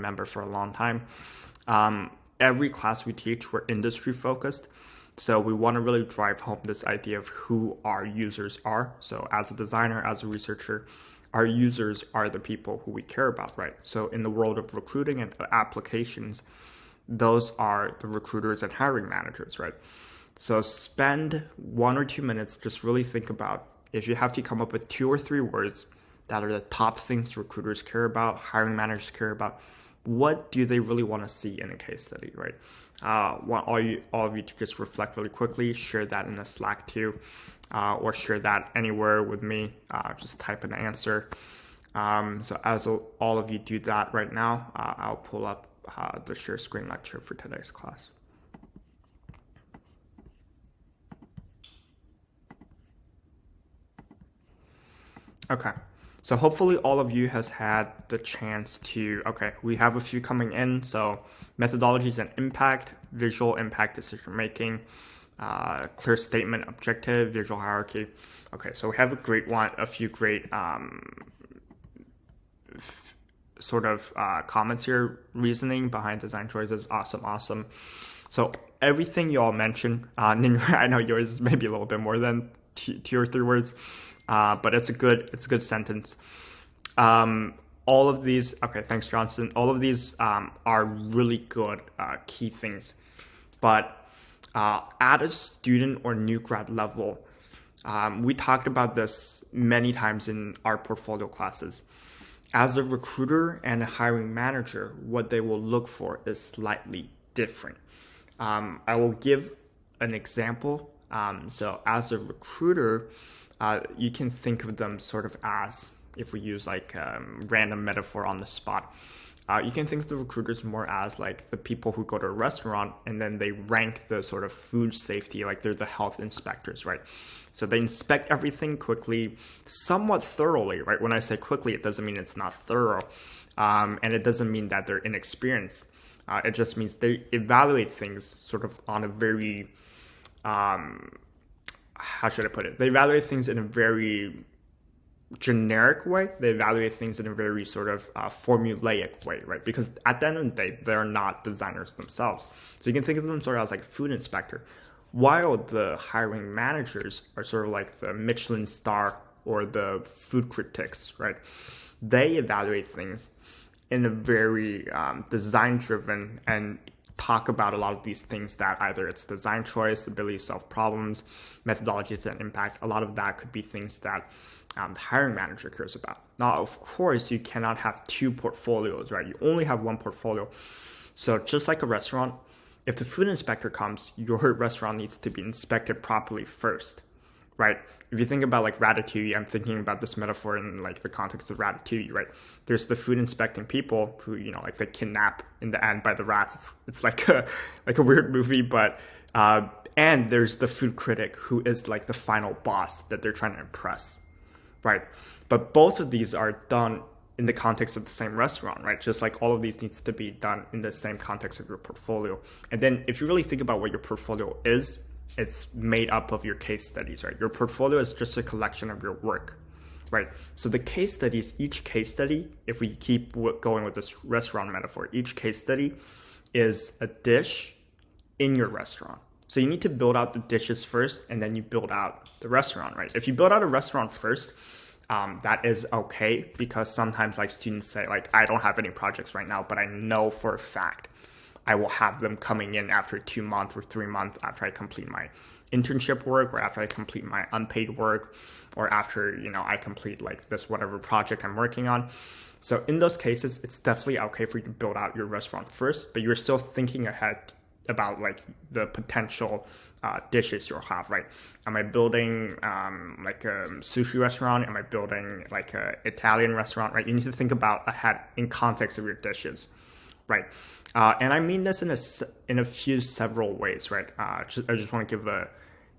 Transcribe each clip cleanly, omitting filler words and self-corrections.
member for a long time. Every class we teach, we're industry focused. So we want to really drive home this idea of who our users are. So as a designer, as a researcher, our users are the people who we care about, right? So in the world of recruiting and applications, those are the recruiters and hiring managers, right? So spend 1 or 2 minutes, just really think about, if you have to come up with 2 or 3 words that are the top things recruiters care about, hiring managers care about, what do they really want to see in a case study, right? Want all of you to just reflect really quickly, share that in the Slack too, or share that anywhere with me. Just type an answer. So as all of you do that right now, I'll pull up the share screen lecture for today's class. Okay. So hopefully all of you has had the chance to, okay, we have a few coming in. So methodologies and impact, visual impact decision making, clear statement, objective, visual hierarchy. Okay, so we have a few great comments here, reasoning behind design choices. Awesome. So everything you all mentioned, I know yours is maybe a little bit more than 2 or 3 words. But it's a good sentence. All of these, okay, thanks, Johnson. All of these are really good key things. But at a student or new grad level, we talked about this many times in our portfolio classes. As a recruiter and a hiring manager, what they will look for is slightly different. I will give an example. So as a recruiter, you can think of them sort of as, if we use like random metaphor on the spot, you can think of the recruiters more as like the people who go to a restaurant and then they rank the sort of food safety, like they're the health inspectors, right? So they inspect everything quickly, somewhat thoroughly, right? When I say quickly, it doesn't mean it's not thorough. And it doesn't mean that they're inexperienced. It just means they evaluate things sort of on a very, how should I put it? They evaluate things in a very generic way. They evaluate things in a very sort of formulaic way, right? Because at the end of the day, they're not designers themselves. So you can think of them sort of as like a food inspector, while the hiring managers are sort of like the Michelin star or the food critics, right? They evaluate things in a very design-driven and talk about a lot of these things that either it's design choice, ability to solve problems, methodologies and impact. A lot of that could be things that the hiring manager cares about. Now, of course, you cannot have 2 portfolios, right? You only have 1 portfolio. So just like a restaurant, if the food inspector comes, your restaurant needs to be inspected properly first, right? If you think about like Ratatouille, I'm thinking about this metaphor in like the context of Ratatouille, right? There's the food inspecting people who, like they kidnap in the end by the rats. It's like a weird movie, but and there's the food critic who is like the final boss that they're trying to impress, right? But both of these are done in the context of the same restaurant, right? Just like all of these needs to be done in the same context of your portfolio. And then if you really think about what your portfolio is, it's made up of your case studies, right? Your portfolio is just a collection of your work, right? So the case studies, each case study, if we keep going with this restaurant metaphor, each case study is a dish in your restaurant. So you need to build out the dishes first, and then you build out the restaurant, right? If you build out a restaurant first, that is okay, because sometimes like students say like, I don't have any projects right now, but I know for a fact I will have them coming in after 2 months or 3 months after I complete my internship work, or after I complete my unpaid work, or after, I complete like this whatever project I'm working on. So in those cases, it's definitely okay for you to build out your restaurant first, but you're still thinking ahead about like the potential dishes you'll have, right? Am I building like a sushi restaurant? Am I building like an Italian restaurant, right? You need to think about ahead in context of your dishes, right? And I mean this in a few several ways, right? I just want to give an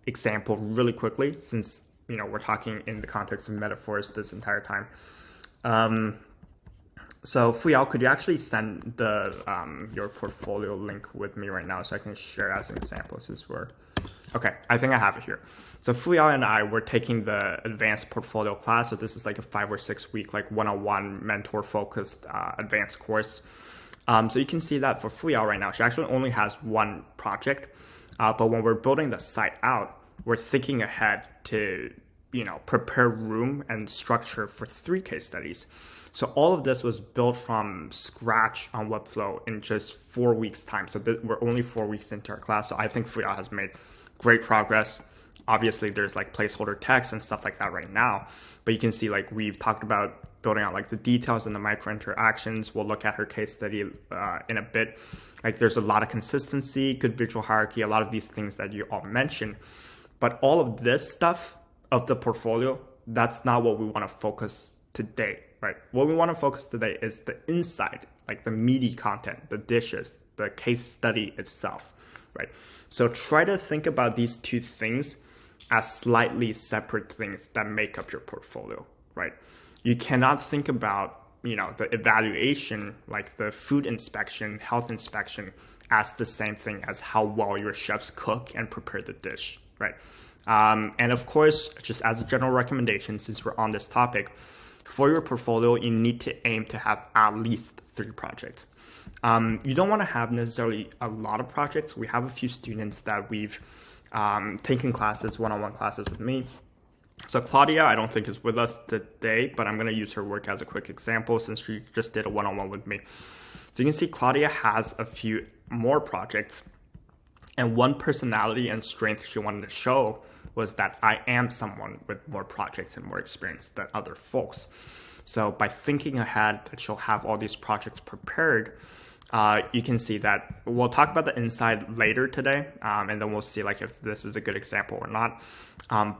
example really quickly, since we're talking in the context of metaphors this entire time. So Fuyao, could you actually send your portfolio link with me right now so I can share as an example? Okay, I think I have it here. So Fuyao and I were taking the advanced portfolio class. So this is like a 5 or 6 week like one-on-one mentor focused advanced course. So you can see that for Fuyao right now, she actually only has one project. But when we're building the site out, we're thinking ahead to, prepare room and structure for 3 case studies. So all of this was built from scratch on Webflow in just 4 weeks time. So we're only 4 weeks into our class. So I think Fuyao has made great progress. Obviously there's like placeholder text and stuff like that right now, but you can see like we've talked about building out like the details and the micro interactions. We'll look at her case study in a bit. Like there's a lot of consistency, good visual hierarchy, a lot of these things that you all mentioned. But all of this stuff of the portfolio, that's not what we want to focus today, right? What we want to focus today is the inside, like the meaty content, the dishes, the case study itself, right? So try to think about these 2 things as slightly separate things that make up your portfolio, right? You cannot think about, the evaluation, like the food inspection, health inspection, as the same thing as how well your chefs cook and prepare the dish, right? And of course, just as a general recommendation, since we're on this topic, for your portfolio, you need to aim to have at least 3 projects. You don't want to have necessarily a lot of projects. We have a few students that we've taken classes, one-on-one classes with me. So Claudia, I don't think is with us today, but I'm going to use her work as a quick example since she just did a one-on-one with me. So you can see Claudia has a few more projects, and one personality and strength she wanted to show was that I am someone with more projects and more experience than other folks. So by thinking ahead that she'll have all these projects prepared, you can see that we'll talk about the inside later today, and then we'll see like if this is a good example or not.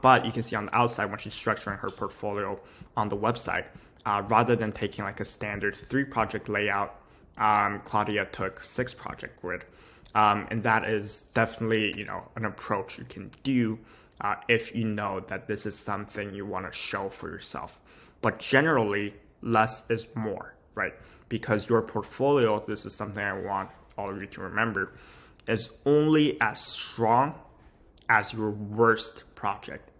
But you can see on the outside when she's structuring her portfolio on the website, rather than taking like a standard 3 project layout, Claudia took 6 project grid. And that is definitely, an approach you can do if you know that this is something you want to show for yourself. But generally, less is more, right? Because your portfolio, this is something I want all of you to remember, is only as strong as your worst project.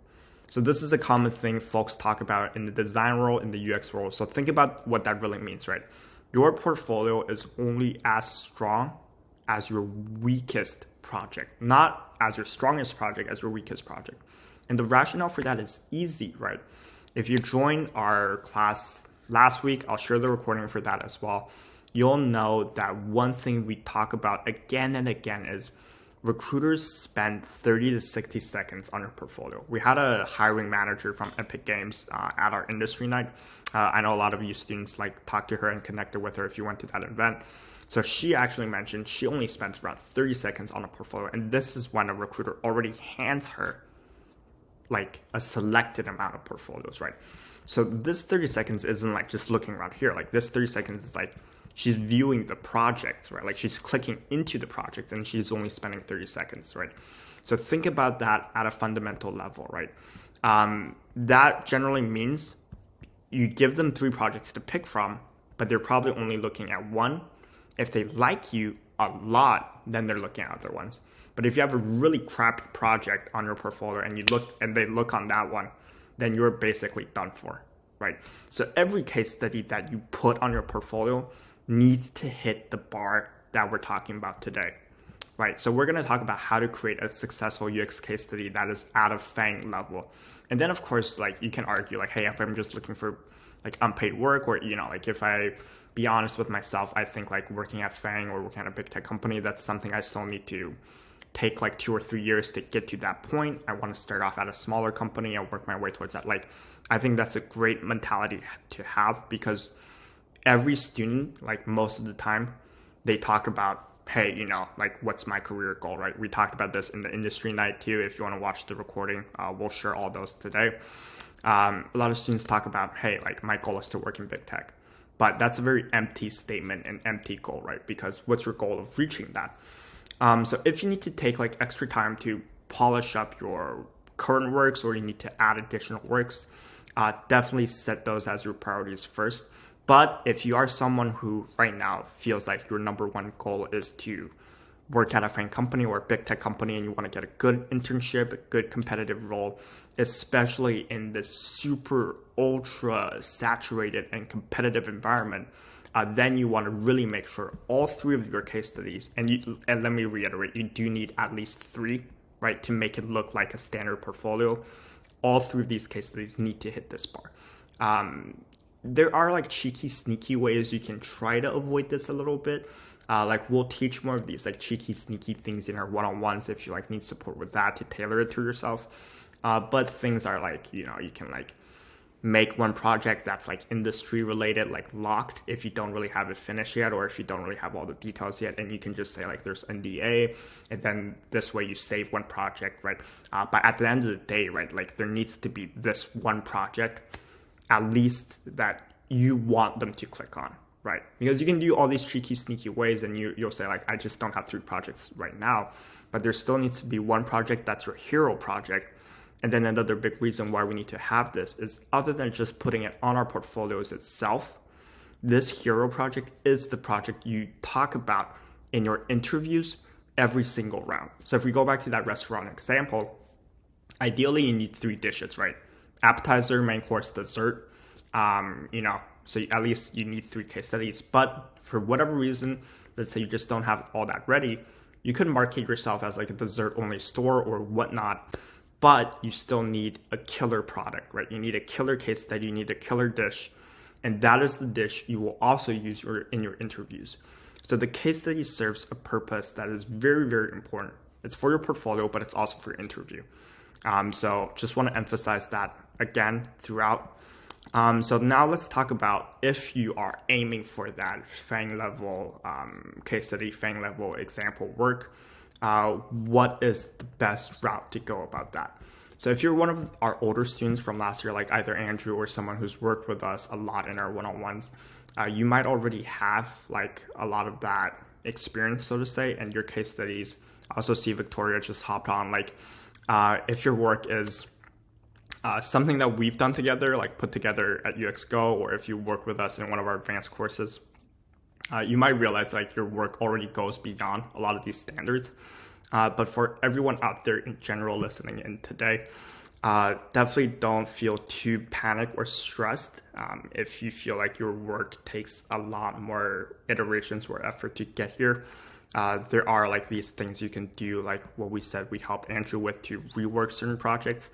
So this is a common thing folks talk about in the design role, in the UX role. So think about what that really means, right? Your portfolio is only as strong as your weakest project, not as your strongest project, as your weakest project. And the rationale for that is easy, right? If you joined our class last week, I'll share the recording for that as well. You'll know that one thing we talk about again and again is recruiters spend 30 to 60 seconds on your portfolio. We had a hiring manager from Epic Games at our industry night. I know a lot of you students talked to her and connected with her if you went to that event. So she actually mentioned she only spends around 30 seconds on a portfolio. And this is when a recruiter already hands her like a selected amount of portfolios, right? So this 30 seconds isn't just looking around here. This 30 seconds is she's viewing the project, right? She's clicking into the project and she's only spending 30 seconds, right? So think about that at a fundamental level, right? That generally means you give them 3 projects to pick from, but they're probably only looking at one. If they like you a lot, then they're looking at other ones. But if you have a really crappy project on your portfolio and they look on that one, then you're basically done for, right? So every case study that you put on your portfolio needs to hit the bar that we're talking about today, right? So we're going to talk about how to create a successful UX case study that is out of FANG level. And then of course, you can argue hey, if I'm just looking for unpaid work, or, if I be honest with myself, I think working at FANG or working at a big tech company, that's something I still need to take 2 or 3 years to get to that point. I want to start off at a smaller company and work my way towards that. I think that's a great mentality to have, because every student, most of the time, they talk about, hey, what's my career goal, right? We talked about this in the industry night too. If you want to watch the recording, we'll share all those today. A lot of students talk about, hey, my goal is to work in big tech. But that's a very empty statement and empty goal, right? Because what's your goal of reaching that? So if you need to take extra time to polish up your current works, or you need to add additional works, definitely set those as your priorities first. But if you are someone who right now feels like your number one goal is to work at a FANG company or a big tech company, and you want to get a good internship, a good competitive role, especially in this super ultra saturated and competitive environment, then you want to really make sure all 3 of your case studies, and let me reiterate, you do need at least 3, right, to make it look like a standard portfolio. All 3 of these case studies need to hit this bar. There are like cheeky, sneaky ways you can try to avoid this a little bit. Like we'll teach more of these like cheeky, sneaky things in our one-on-ones if you like need support with that to tailor it to yourself. But things are like, you can like make one project that's like industry related, like locked if you don't really have it finished yet, or if you don't really have all the details yet, and you can just say like there's NDA, and then this way you save one project, right? But at the end of the day, right, like there needs to be this one project at least that you want them to click on, right? Because you can do all these cheeky, sneaky ways, and you'll say like, I just don't have 3 projects right now, but there still needs to be one project that's your hero project. And then another big reason why we need to have this is, other than just putting it on our portfolios itself, this hero project is the project you talk about in your interviews every single round. So if we go back to that restaurant example, ideally you need 3 dishes, right? Appetizer, main course, dessert. So at least you need 3 case studies. But for whatever reason, let's say you just don't have all that ready, you could market yourself as like a dessert only store or whatnot, but you still need a killer product, right? You need a killer case study, you need a killer dish, and that is the dish you will also use in your interviews. So the case study serves a purpose that is very, very important. It's for your portfolio, but it's also for your interview. So just want to emphasize that again throughout. So now let's talk about, if you are aiming for that FANG level case study, FANG level example work, what is the best route to go about that? So if you're one of our older students from last year, like either Andrew or someone who's worked with us a lot in our one-on-ones, you might already have like a lot of that experience, so to say, and your case studies. I also see Victoria just hopped on, like if your work is something that we've done together, like put together at UXGO, or if you work with us in one of our advanced courses, you might realize like your work already goes beyond a lot of these standards. But for everyone out there in general listening in today, definitely don't feel too panicked or stressed if you feel like your work takes a lot more iterations or effort to get here. There are like these things you can do, like what we said we help Andrew with, to rework certain projects.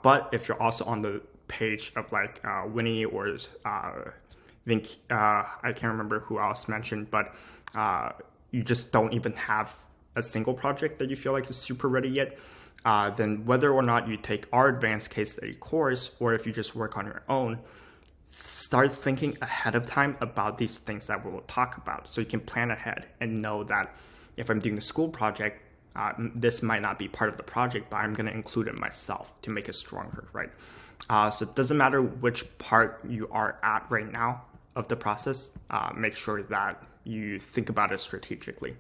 But if you're also on the page of like Winnie or I can't remember who else mentioned, but you just don't even have a single project that you feel like is super ready yet, then whether or not you take our advanced case study course, or if you just work on your own, start thinking ahead of time about these things that we will talk about, so you can plan ahead and know that if I'm doing a school project, this might not be part of the project, but I'm going to include it myself to make it stronger, right? So it doesn't matter which part you are at right now of the process, make sure that you think about it strategically.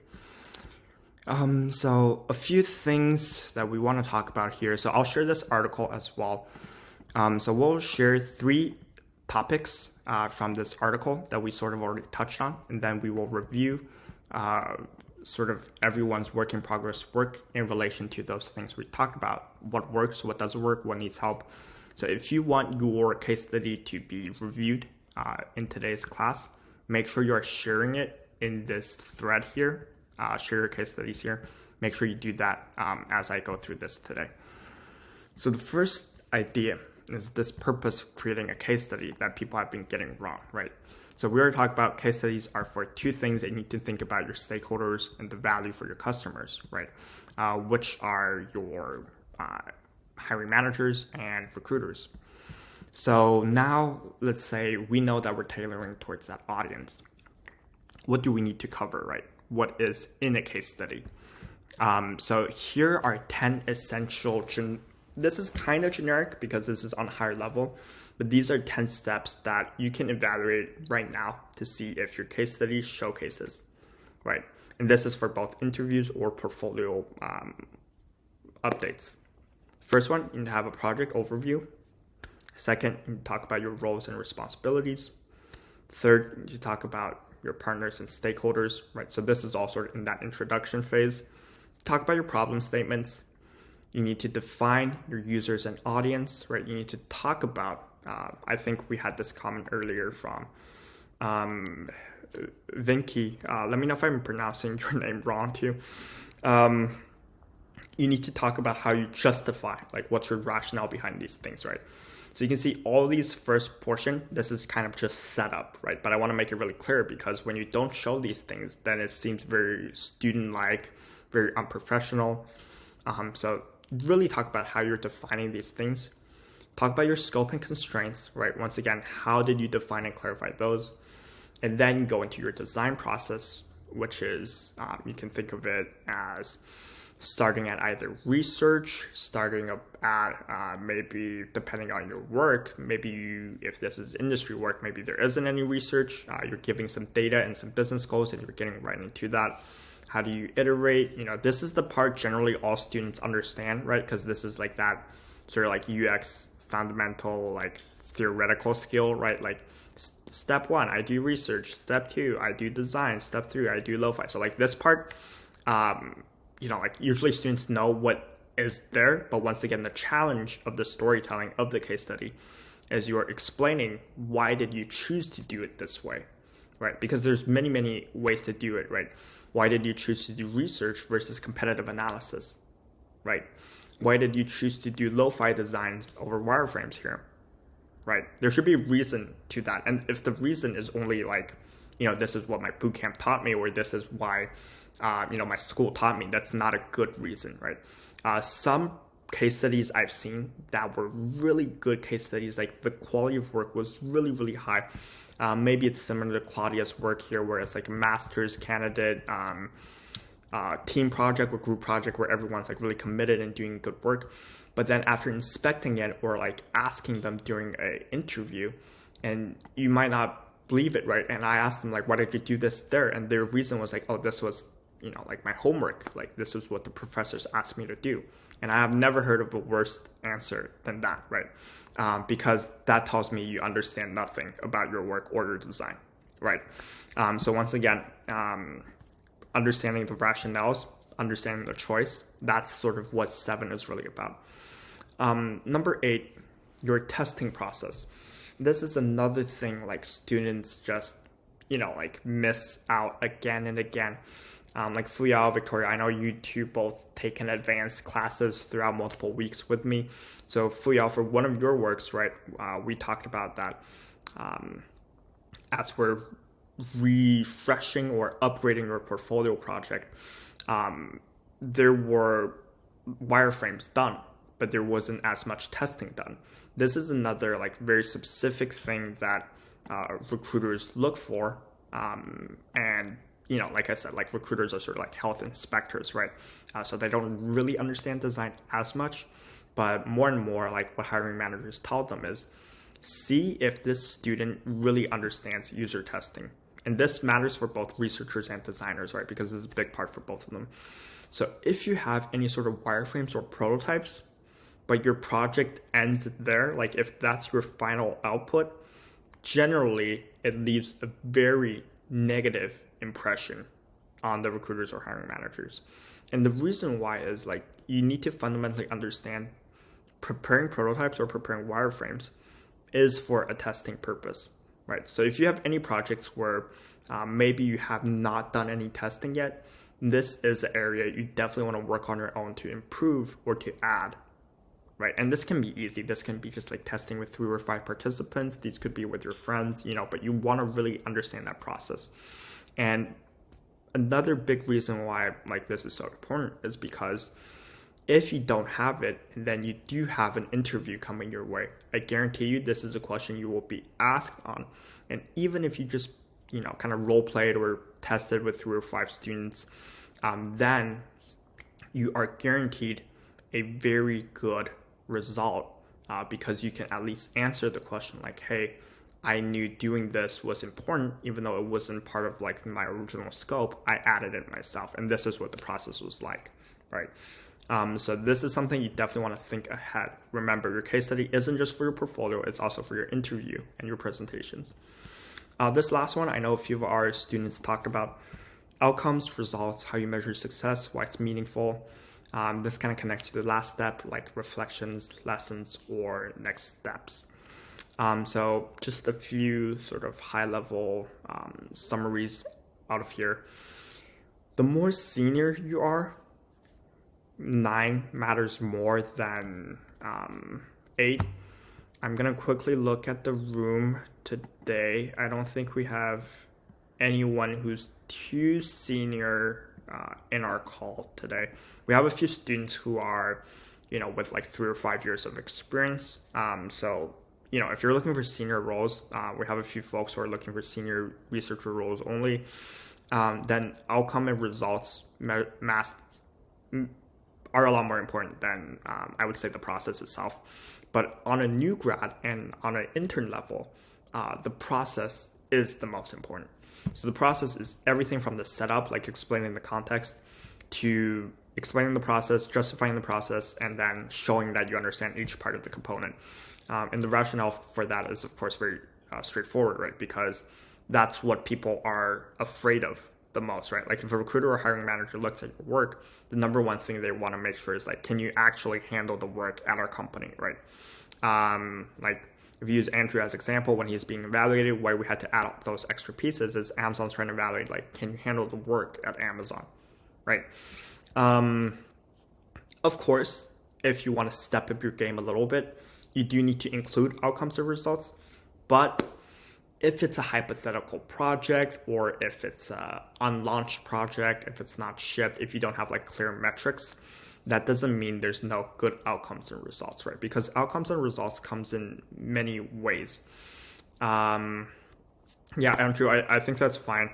So a few things that we want to talk about here. So I'll share this article as well. So we'll share 3 topics from this article that we sort of already touched on, and then we will review sort of everyone's work in progress work in relation to those things we talked about. What works, what doesn't work, what needs help. So if you want your case study to be reviewed in today's class, make sure you're sharing it in this thread here. Share your case studies here. Make sure you do that as I go through this today. So the first idea is this purpose of creating a case study that people have been getting wrong, right? So we already talked about case studies are for 2 things that you need to think about: your stakeholders and the value for your customers, right? Which are your hiring managers and recruiters. So now let's say we know that we're tailoring towards that audience. What do we need to cover, right? What is in a case study? So here are 10 essential, this is kind of generic because this is on a higher level, but these are 10 steps that you can evaluate right now to see if your case study showcases, right? And this is for both interviews or portfolio updates. First one, you need to have a project overview. Second, you talk about your roles and responsibilities. Third, you talk about your partners and stakeholders, right? So this is all sort of in that introduction phase. Talk about your problem statements. You need to define your users and audience, right? You need to talk about, I think we had this comment earlier from Vinky, let me know if I'm pronouncing your name wrong too. Um, you need to talk about how you justify, like what's your rationale behind these things, right? So you can see all these first portion, this is kind of just set up, right? But I want to make it really clear because when you don't show these things, then it seems very student-like, very unprofessional. So really talk about how you're defining these things. Talk about your scope and constraints, right? Once again, how did you define and clarify those? And then go into your design process, which is, you can think of it as starting at either research, starting up at maybe depending on your work, maybe if this is industry work, maybe there isn't any research, you're giving some data and some business goals and you're getting right into that. How do you iterate? This is the part generally all students understand, right? Because this is like that sort of like UX fundamental, like theoretical skill, right? Like step 1, I do research. Step 2, I do design. Step 3, I do lo-fi. So like this part, like usually students know what is there, but once again, the challenge of the storytelling of the case study is you're explaining why did you choose to do it this way, right? Because there's many, many ways to do it, right? Why did you choose to do research versus competitive analysis, right? Why did you choose to do lo-fi designs over wireframes here, right? There should be a reason to that. And if the reason is only like, this is what my bootcamp taught me, or this is why, my school taught me, that's not a good reason, right? Some case studies I've seen that were really good case studies, like the quality of work was really, really high. Maybe it's similar to Claudia's work here, where it's like a master's candidate, team project or group project where everyone's like really committed and doing good work. But then after inspecting it or like asking them during an interview, and you might not believe it, right? And I asked them like, why did you do this there? And their reason was like, oh, this was, like my homework. Like this is what the professors asked me to do. And I have never heard of a worse answer than that, right? Because that tells me you understand nothing about your work or your design, right? So once again, understanding the rationales, understanding the choice, that's sort of what 7 is really about. Number 8, your testing process. This is another thing like students just, miss out again and again. Like Fuyao, Victoria, I know you two both taken advanced classes throughout multiple weeks with me. So Fuyao, for one of your works, right, we talked about that as we're refreshing or upgrading your portfolio project. There were wireframes done, but there wasn't as much testing done. This is another like very specific thing that recruiters look for. And like I said, like recruiters are sort of like health inspectors, right? So they don't really understand design as much, but more and more like what hiring managers tell them is see if this student really understands user testing. And this matters for both researchers and designers, right? Because this is a big part for both of them. So if you have any sort of wireframes or prototypes, but your project ends there, like if that's your final output, generally it leaves a very negative impression on the recruiters or hiring managers. And the reason why is like you need to fundamentally understand preparing prototypes or preparing wireframes is for a testing purpose, right? So if you have any projects where maybe you have not done any testing yet, this is an area you definitely want to work on your own to improve or to add, right? And this can be easy. This can be just like testing with 3 or 5 participants. These could be with your friends, but you want to really understand that process. And another big reason why like this is so important is because if you don't have it, then you do have an interview coming your way. I guarantee you this is a question you will be asked on. And even if you just, kind of role played or tested with 3 or 5 students, then you are guaranteed a very good result because you can at least answer the question like, hey, I knew doing this was important, even though it wasn't part of like my original scope. I added it myself, and this is what the process was like, right? So this is something you definitely want to think ahead. Remember, your case study isn't just for your portfolio, it's also for your interview and your presentations. This last one, I know a few of our students talked about outcomes, results, how you measure success, why it's meaningful. This kind of connects to the last step, like reflections, lessons, or next steps. So just a few sort of high-level summaries out of here. The more senior you are, 9 matters more than 8. I'm going to quickly look at the room today. I don't think we have anyone who's too senior in our call today. We have a few students who are, with like 3 or 5 years of experience. So, if you're looking for senior roles, we have a few folks who are looking for senior researcher roles only. Then outcome and results are a lot more important than I would say the process itself. But on a new grad and on an intern level, the process is the most important. So the process is everything from the setup, like explaining the context, to explaining the process, justifying the process, and then showing that you understand each part of the component. And the rationale for that is, of course, very straightforward, right? Because that's what people are afraid of the most, right? Like if a recruiter or hiring manager looks at your work, the number one thing they want to make sure is like, can you actually handle the work at our company, right? Like if you use Andrew as example, when he's being evaluated, why we had to add up those extra pieces is Amazon's trying to evaluate, like, can you handle the work at Amazon, right? Of course, if you want to step up your game a little bit, you do need to include outcomes and results, but if it's a hypothetical project or if it's an unlaunched project, if it's not shipped, if you don't have like clear metrics, that doesn't mean there's no good outcomes and results, right? Because outcomes and results comes in many ways. Yeah, Andrew, I think that's fine.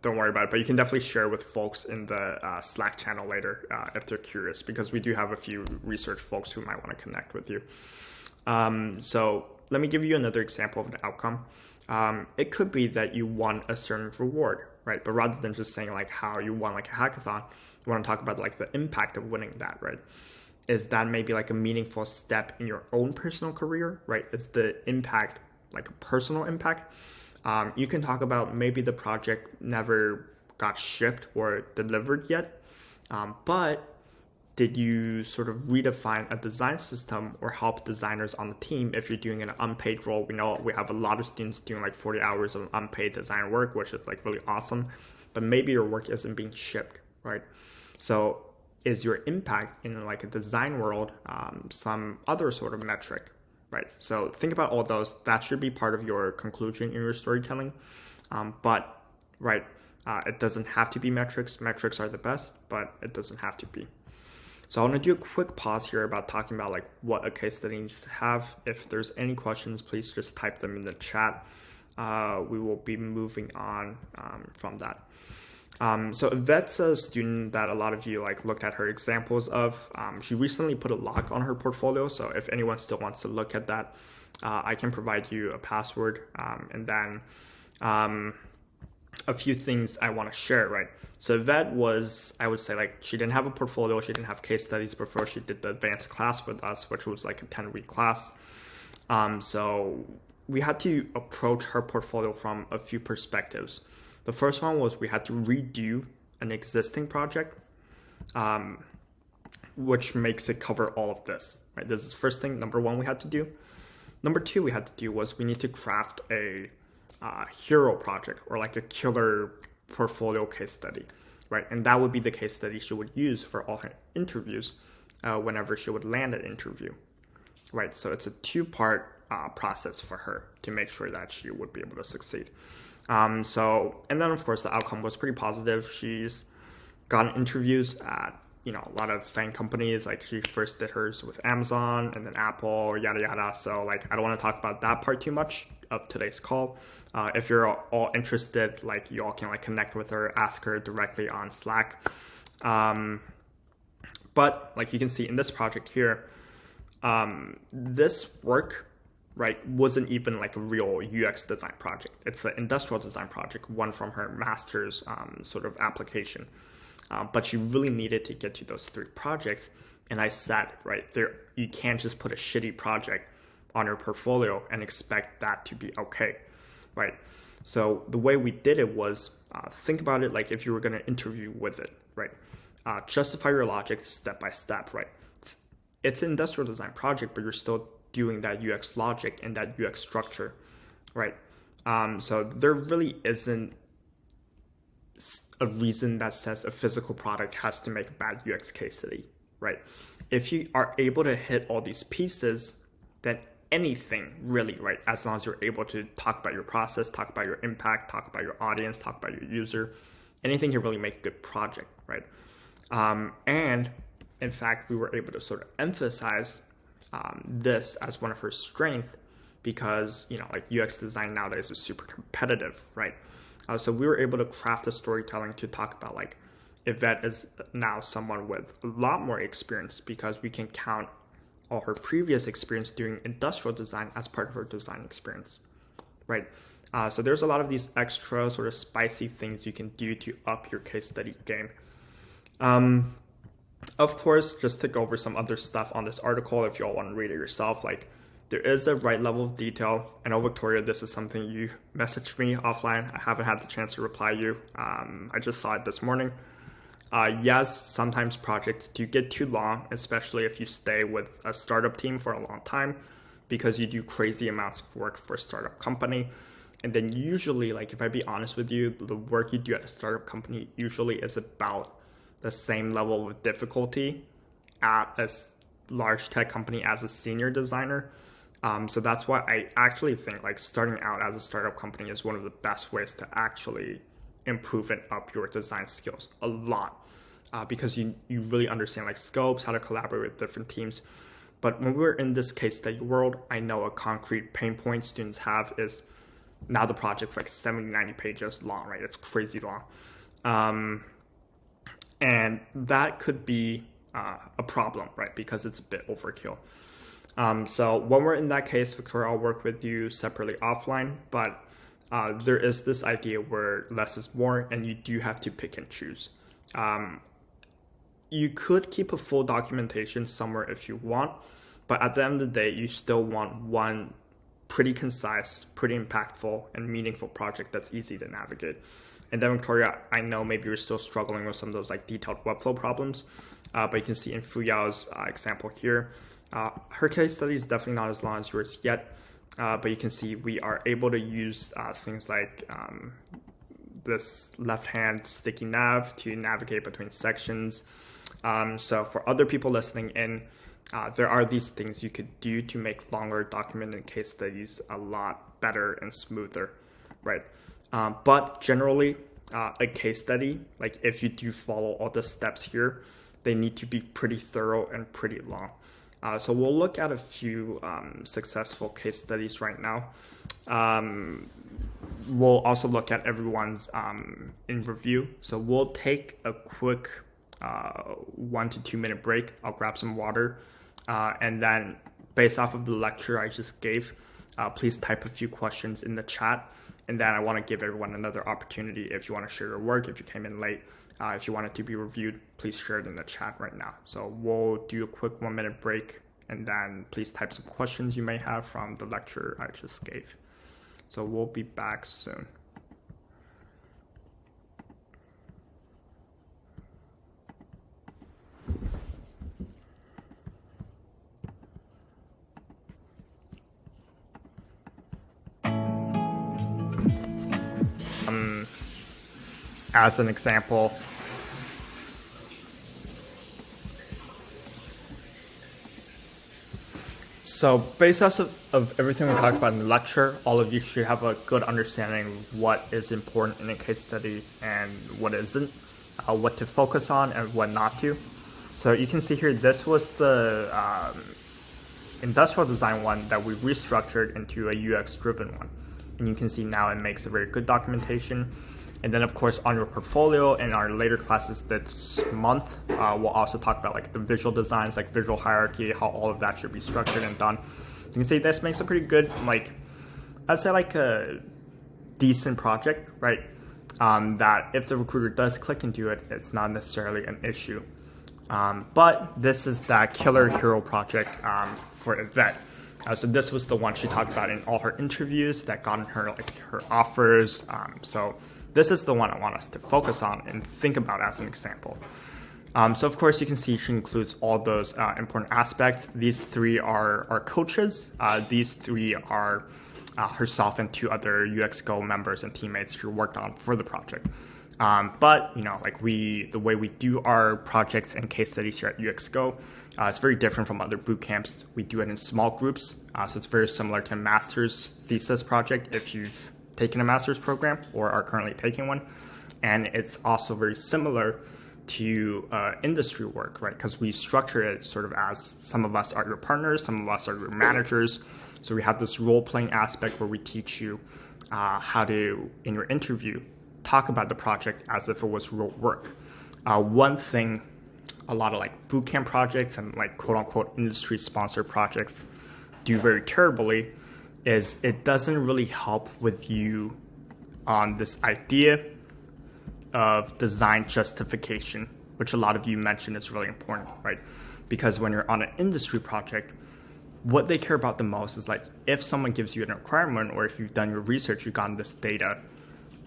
Don't worry about it, but you can definitely share with folks in the Slack channel later if they're curious, because we do have a few research folks who might want to connect with you. So let me give you another example of an outcome. It could be that you won a certain reward, right? But rather than just saying like how you won like a hackathon, you want to talk about like the impact of winning that, right? Is that maybe like a meaningful step in your own personal career, right? Is the impact like a personal impact? You can talk about maybe the project never got shipped or delivered yet, but did you sort of redefine a design system or help designers on the team if you're doing an unpaid role? We know we have a lot of students doing like 40 hours of unpaid design work, which is like really awesome, but maybe your work isn't being shipped, right? So is your impact in like a design world some other sort of metric, right? So think about all those. That should be part of your conclusion in your storytelling. But right, it doesn't have to be metrics. Metrics are the best, but it doesn't have to be. So I want to do a quick pause here about talking about like what a case study needs to have. If there's any questions, please just type them in the chat. We will be moving on from that. So Yvette's a student that a lot of you like looked at her examples of. She recently put a lock on her portfolio. So if anyone still wants to look at that, I can provide you a password. And then a few things I want to share, right? So Yvette was, I would say, like, she didn't have a portfolio, she didn't have case studies before she did the advanced class with us, which was like a 10-week class. So we had to approach her portfolio from a few perspectives. The first one was we had to redo an existing project, which makes it cover all of this, right? This is the first thing, number one, we had to do. Number two we had to do was we need to craft a hero project or like a killer portfolio case study, right? And that would be the case study she would use for all her interviews whenever she would land an interview, right? So it's a 2-part process for her to make sure that she would be able to succeed. And then of course the outcome was pretty positive. She's gotten interviews at, a lot of FANG companies. Like she first did hers with Amazon and then Apple, yada, yada. So like, I don't want to talk about that part too much of today's call. If you're all interested, like you all can like connect with her, ask her directly on Slack. But like you can see in this project here, this work, right, wasn't even like a real UX design project. It's an industrial design project, one from her master's sort of application. But she really needed to get to those 3 projects. And I said, right there, you can't just put a shitty project on your portfolio and expect that to be okay, right? So the way we did it was think about it like if you were going to interview with it, right? Justify your logic step by step, right? It's an industrial design project, but you're still doing that UX logic and that UX structure, right? So there really isn't a reason that says a physical product has to make a bad UX case study, right? If you are able to hit all these pieces, then anything really, right? As long as you're able to talk about your process, talk about your impact, talk about your audience, talk about your user, anything can really make a good project, right? And in fact, we were able to sort of emphasize this as one of her strengths because, like UX design nowadays is super competitive, right? So we were able to craft the storytelling to talk about like Yvette is now someone with a lot more experience because we can count all her previous experience doing industrial design as part of her design experience, right? So there's a lot of these extra sort of spicy things you can do to up your case study game. Of course, just to go over some other stuff on this article, if you all want to read it yourself, like there is a right level of detail. I know, Victoria, this is something you messaged me offline. I haven't had the chance to reply you. I just saw it this morning. Yes, sometimes projects do get too long, especially if you stay with a startup team for a long time because you do crazy amounts of work for a startup company. And then usually, like if I be honest with you, the work you do at a startup company usually is about the same level of difficulty at a large tech company as a senior designer. So that's why I actually think like starting out as a startup company is one of the best ways to actually improve and up your design skills a lot because you really understand like scopes, how to collaborate with different teams. But when we're in this case study world, I know a concrete pain point students have is now the project's like 70, 90 pages long, right? It's crazy long. And that could be a problem, right? Because it's a bit overkill. So when we're in that case, Victoria, I'll work with you separately offline, but there is this idea where less is more and you do have to pick and choose. You could keep a full documentation somewhere if you want, but at the end of the day, you still want one pretty concise, pretty impactful and meaningful project that's easy to navigate. And then Victoria, I know maybe you're still struggling with some of those like detailed webflow problems, but you can see in Fuyao's example here, her case study is definitely not as long as yours yet, but you can see we are able to use things like this left-hand sticky nav to navigate between sections. So for other people listening in, there are these things you could do to make longer documented case studies a lot better and smoother, right? But generally, a case study, like if you do follow all the steps here, they need to be pretty thorough and pretty long. So we'll look at a few successful case studies right now. We'll also look at everyone's in review. So we'll take a quick 1 to 2 minute break. I'll grab some water. And then based off of the lecture I just gave, please type a few questions in the chat. And then I want to give everyone another opportunity if you want to share your work, if you came in late. If you want it to be reviewed, please share it in the chat right now. So we'll do a quick 1 minute break and then please type some questions you may have from the lecture I just gave. So we'll be back soon. As an example, so based off of everything we talked about in the lecture, all of you should have a good understanding of what is important in a case study and what isn't, what to focus on and what not to. So you can see here, this was the industrial design one that we restructured into a UX-driven one. And you can see now it makes a very good documentation. And then, of course, on your portfolio in our later classes this month, we'll also talk about like the visual designs, like visual hierarchy, how all of that should be structured and done. You can see this makes a pretty good, like, I'd say like a decent project, right? That if the recruiter does click into it, it's not necessarily an issue. But this is that killer hero project for Yvette. So this was the one she talked about in all her interviews that got her like her offers. So this is the one I want us to focus on and think about as an example. So of course you can see she includes all those important aspects. These three are coaches. These three are herself and two other UXGO members and teammates she worked on for the project. But the way we do our projects and case studies here at UXGO, it's very different from other boot camps. We do it in small groups, so it's very similar to a master's thesis project if you've taken a master's program or are currently taking one, and it's also very similar to industry work, right? Because we structure it sort of as some of us are your partners, some of us are your managers. So we have this role-playing aspect where we teach you how to, in your interview, talk about the project as if it was real work. One thing a lot of bootcamp projects and quote-unquote industry-sponsored projects do very terribly is it doesn't really help with you on this idea of design justification, which a lot of you mentioned is really important, right? Because when you're on an industry project, what they care about the most is if someone gives you an requirement or if you've done your research, you've gotten this data,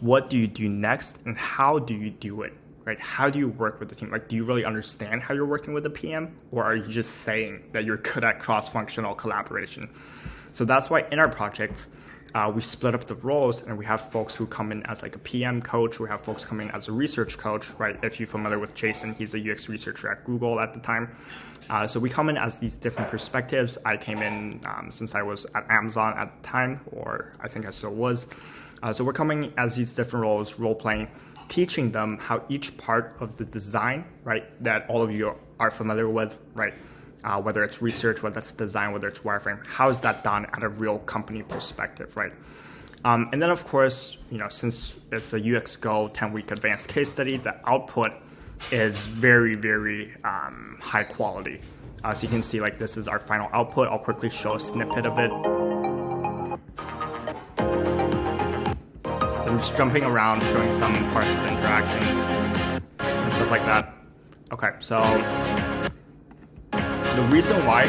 what do you do next and how do you do it, right? How do you work with the team? Do you really understand how you're working with the PM, or are you just saying that you're good at cross-functional collaboration? So that's why in our project, we split up the roles and we have folks who come in as a PM coach. We have folks come in as a research coach, right? If you're familiar with Jason, he's a UX researcher at Google at the time. So we come in as these different perspectives. I came in since I was at Amazon at the time, or I think I still was. So we're coming as these different roles, role-playing, teaching them how each part of the design, right, that all of you are familiar with, right, whether it's research, whether it's design, whether it's wireframe, how is that done at a real company perspective, right? And then, of course, since it's a UXGO 10-week advanced case study, the output is very, very high quality. So you can see this is our final output. I'll quickly show a snippet of it. I'm just jumping around, showing some parts of the interaction and stuff like that. Okay, so the reason why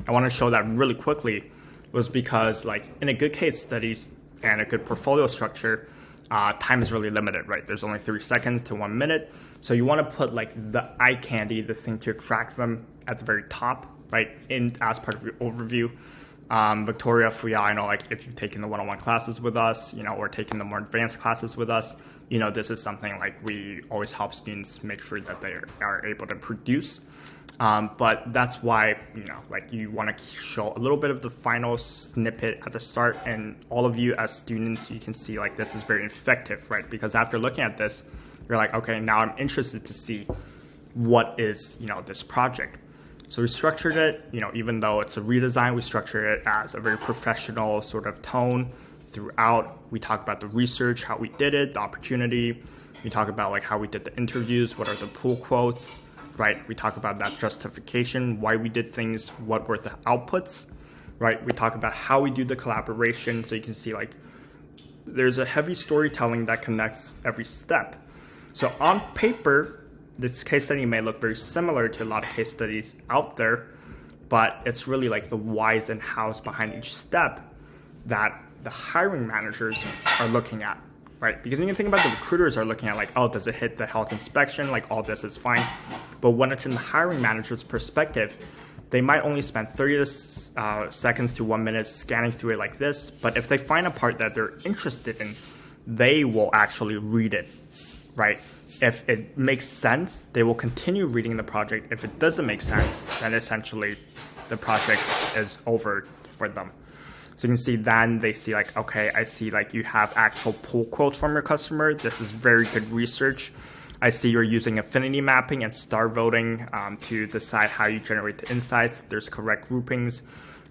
I want to show that really quickly was because in a good case study and a good portfolio structure, time is really limited, right? There's only 30 seconds to 1 minute. So you want to put the eye candy, the thing to attract them at the very top, right? As part of your overview. Victoria, Fuya, I know if you've taken the one-on-one classes with us, or taken the more advanced classes with us, this is something we always help students make sure that they are able to produce. But that's why, you want to show a little bit of the final snippet at the start, and all of you as students, you can see this is very effective, right? Because after looking at this, you're okay, now I'm interested to see what is, this project. So we structured it, even though it's a redesign, we structured it as a very professional sort of tone throughout. We talk about the research, how we did it, the opportunity. We talk about how we did the interviews, what are the pull quotes, right? We talk about that justification, why we did things, what were the outputs, right? We talk about how we do the collaboration. So you can see there's a heavy storytelling that connects every step. So on paper, this case study may look very similar to a lot of case studies out there, but it's really the whys and hows behind each step that the hiring managers are looking at, right? Because when you think about the recruiters are looking at oh, does it hit the health inspection? All this is fine. But when it's in the hiring manager's perspective, they might only spend 30 seconds to 1 minute scanning through it like this. But if they find a part that they're interested in, they will actually read it, right? If it makes sense, they will continue reading the project. If it doesn't make sense, then essentially the project is over for them. So you can see then they see okay, I see you have actual pull quotes from your customer. This is very good research. I see you're using affinity mapping and star voting to decide how you generate the insights. There's correct groupings.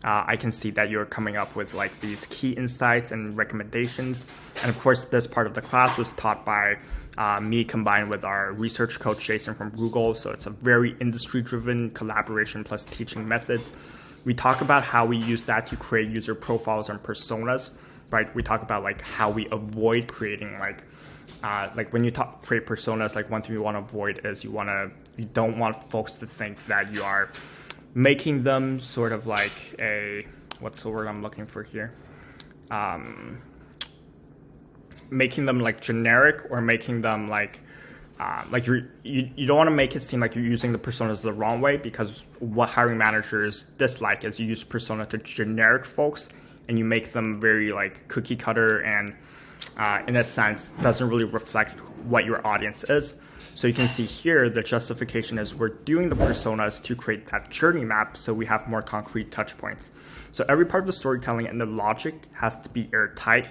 I can see that you're coming up with these key insights and recommendations. And of course, this part of the class was taught by me combined with our research coach, Jason from Google. So it's a very industry-driven collaboration plus teaching methods. We talk about how we use that to create user profiles and personas, right? We talk about how we avoid creating when you create personas, one thing you want to avoid is you don't want folks to think that you are making them sort of what's the word I'm looking for here? Making them generic, or making them you don't want to make it seem like you're using the personas the wrong way, because what hiring managers dislike is you use persona to generic folks and you make them very like cookie cutter and in a sense doesn't really reflect what your audience is. So you can see here the justification is we're doing the personas to create that journey map so we have more concrete touch points. So every part of the storytelling and the logic has to be airtight.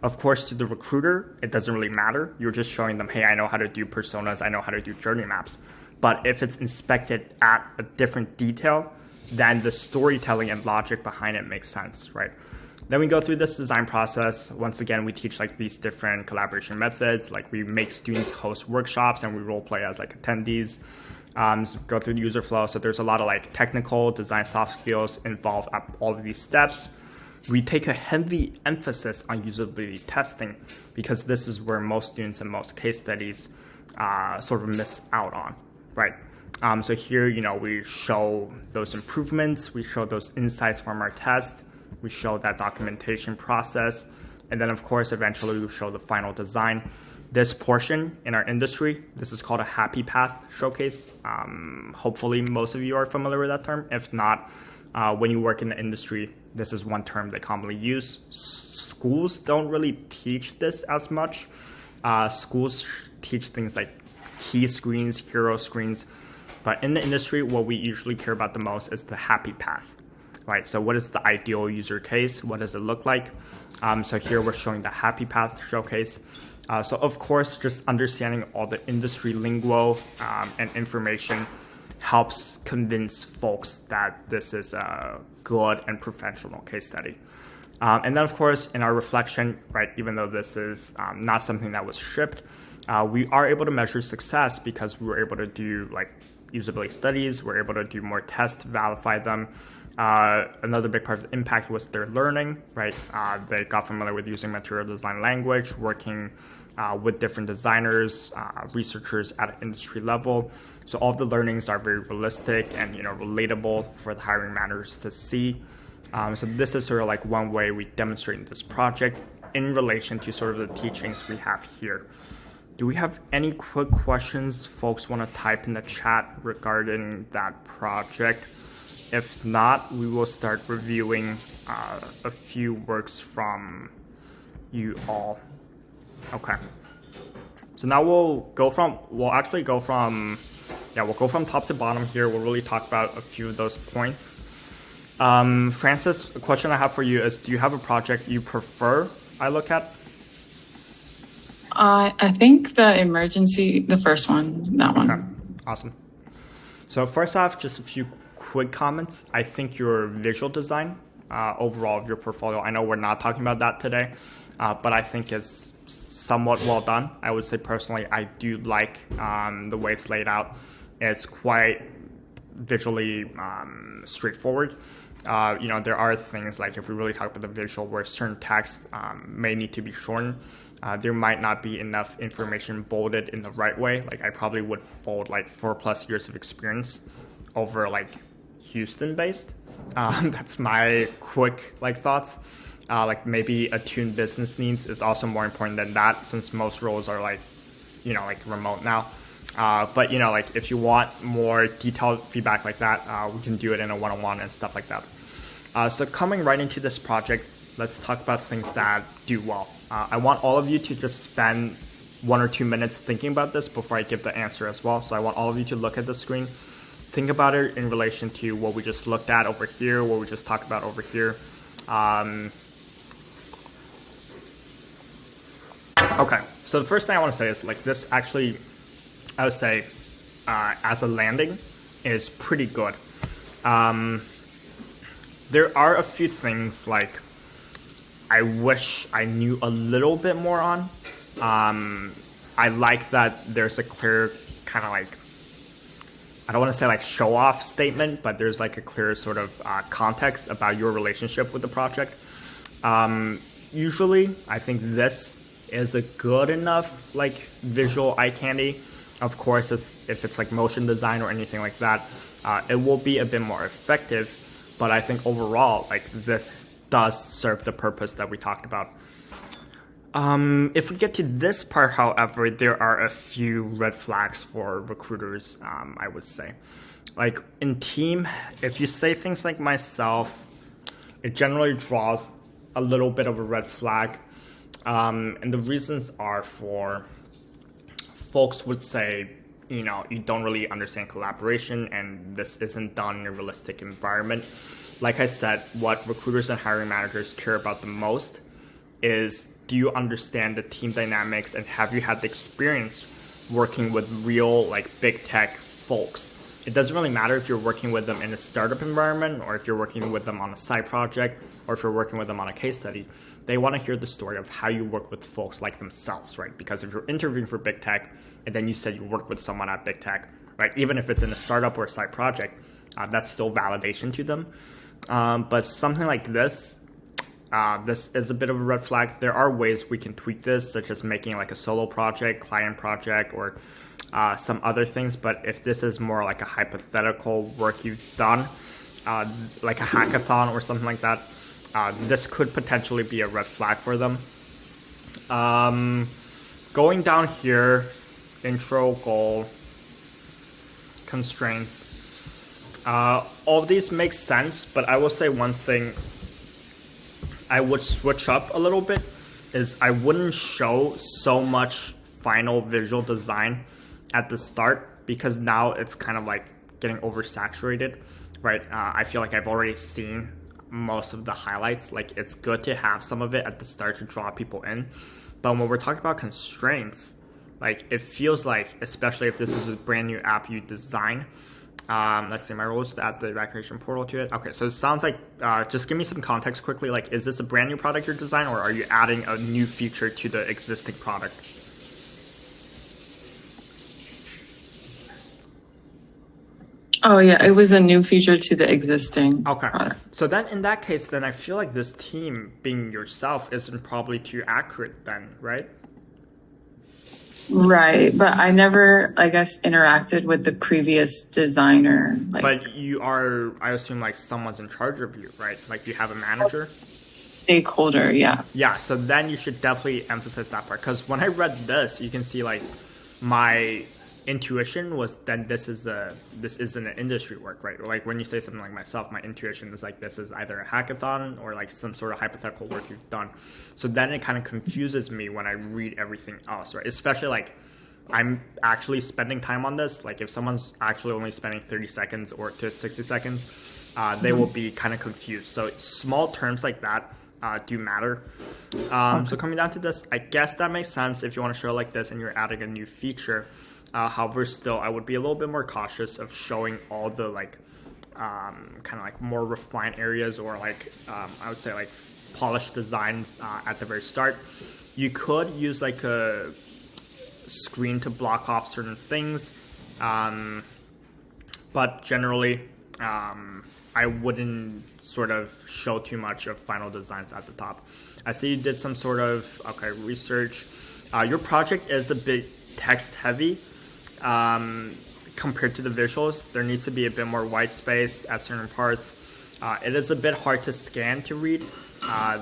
Of course, to the recruiter, it doesn't really matter. You're just showing them, hey, I know how to do personas, I know how to do journey maps. But if it's inspected at a different detail, then the storytelling and logic behind it makes sense, right? Then we go through this design process. Once again, we teach like these different collaboration methods. Like we make students host workshops and we role play as like attendees. So go through the user flow. So there's a lot of like technical design soft skills involved at all of these steps. We take a heavy emphasis on usability testing because this is where most students and most case studies sort of miss out on, right? So here, we show those improvements, we show those insights from our test, we show that documentation process, and then of course, eventually we show the final design. This portion in our industry, this is called a happy path showcase. Hopefully most of you are familiar with that term. If not, when you work in the industry, this is one term they commonly use. Schools don't really teach this as much. Schools teach things like key screens, hero screens. But in the industry, what we usually care about the most is the happy path, right? So what is the ideal user case? What does it look like? So here we're showing the happy path showcase. So of course, just understanding all the industry lingo and information helps convince folks that this is a good and professional case study. And then of course, in our reflection, right, even though this is not something that was shipped, we are able to measure success because we were able to do like usability studies, we're able to do more tests, validate them. Another big part of the impact was their learning, right? They got familiar with using material design language, working with different designers, researchers at an industry level. So all of the learnings are very realistic and relatable for the hiring managers to see. So this is sort of like one way we demonstrate in this project in relation to sort of the teachings we have here. Do we have any quick questions folks want to type in the chat regarding that project? If not, we will start reviewing a few works from you all. Okay. So now we'll go from top to bottom here. We'll really talk about a few of those points. Francis, a question I have for you is, do you have a project you prefer I look at? I think the first one, that one. Okay, awesome. So first off, just a few quick comments. I think your visual design overall of your portfolio, I know we're not talking about that today, but I think it's somewhat well done. I would say personally, I do like the way it's laid out. It's quite visually straightforward. There are things like if we really talk about the visual where certain text may need to be shortened, there might not be enough information bolded in the right way. Like I probably would bold like 4+ years of experience over like Houston based. That's my quick thoughts. Like maybe attuned business needs is also more important than that, since most roles are like remote now. But if you want more detailed feedback like that, we can do it in a one-on-one and stuff like that. So coming right into this project, let's talk about things that do well. I want all of you to just spend 1 or 2 minutes thinking about this before I give the answer as well. So I want all of you to look at the screen, think about it in relation to what we just looked at over here, what we just talked about over here. Okay, so the first thing I want to say is this actually, I would say, as a landing, is pretty good. There are a few things I wish I knew a little bit more on. I like that there's a clear kind of I don't want to say show off statement, but there's a clear sort of context about your relationship with the project. Usually, I think this is a good enough visual eye candy. Of course, if it's motion design or anything like that, it will be a bit more effective. But I think overall, this does serve the purpose that we talked about. If we get to this part, however, there are a few red flags for recruiters, I would say. Like in team, if you say things like myself, it generally draws a little bit of a red flag. And the reasons are for folks would say, you don't really understand collaboration and this isn't done in a realistic environment. Like I said, what recruiters and hiring managers care about the most is, do you understand the team dynamics and have you had the experience working with real like big tech folks? It doesn't really matter if you're working with them in a startup environment or if you're working with them on a side project or if you're working with them on a case study. They want to hear the story of how you work with folks like themselves, right? Because if you're interviewing for big tech and then you said you work with someone at big tech, right? Even if it's in a startup or a side project, that's still validation to them. But something like this is a bit of a red flag. There are ways we can tweak this, such as making like a solo project, client project, or some other things. But if this is more like a hypothetical work you've done, like a hackathon or something like that, this could potentially be a red flag for them. Going down here, intro, goal, constraints. All of these make sense, but I will say one thing I would switch up a little bit is I wouldn't show so much final visual design at the start because now it's kind of like getting oversaturated, right? I feel like I've already seen most of the highlights. Like it's good to have some of it at the start to draw people in. But when we're talking about constraints, like it feels like, especially if this is a brand new app you design, let's see, my role is to add the evacuation portal to it. Okay, so it sounds like, just give me some context quickly. Like, is this a brand new product you're designing or are you adding a new feature to the existing product? Oh yeah, it was a new feature to the existing product. So then in that case, then I feel like this team being yourself isn't probably too accurate then, right? Right, but I never, I guess, interacted with the previous designer. But you are, I assume, like someone's in charge of you, right? Like you have a manager? Stakeholder, yeah. Yeah, so then you should definitely emphasize that part. Because when I read this, you can see like my intuition was that this isn't an industry work, right? Like when you say something like myself, my intuition is like this is either a hackathon or like some sort of hypothetical work you've done. So then it kind of confuses me when I read everything else, right? Especially like I'm actually spending time on this. Like if someone's actually only spending 30 seconds or to 60 seconds, they will be kind of confused. So small terms like that do matter. So coming down to this, I guess that makes sense if you want to show like this and you're adding a new feature. However, still, I would be a little bit more cautious of showing all the like kind of like more refined areas or like I would say like polished designs at the very start. You could use like a screen to block off certain things, but generally, I wouldn't sort of show too much of final designs at the top. I see you did some sort of research. Your project is a bit text heavy. Compared to the visuals, there needs to be a bit more white space at certain parts. It is a bit hard to scan to read.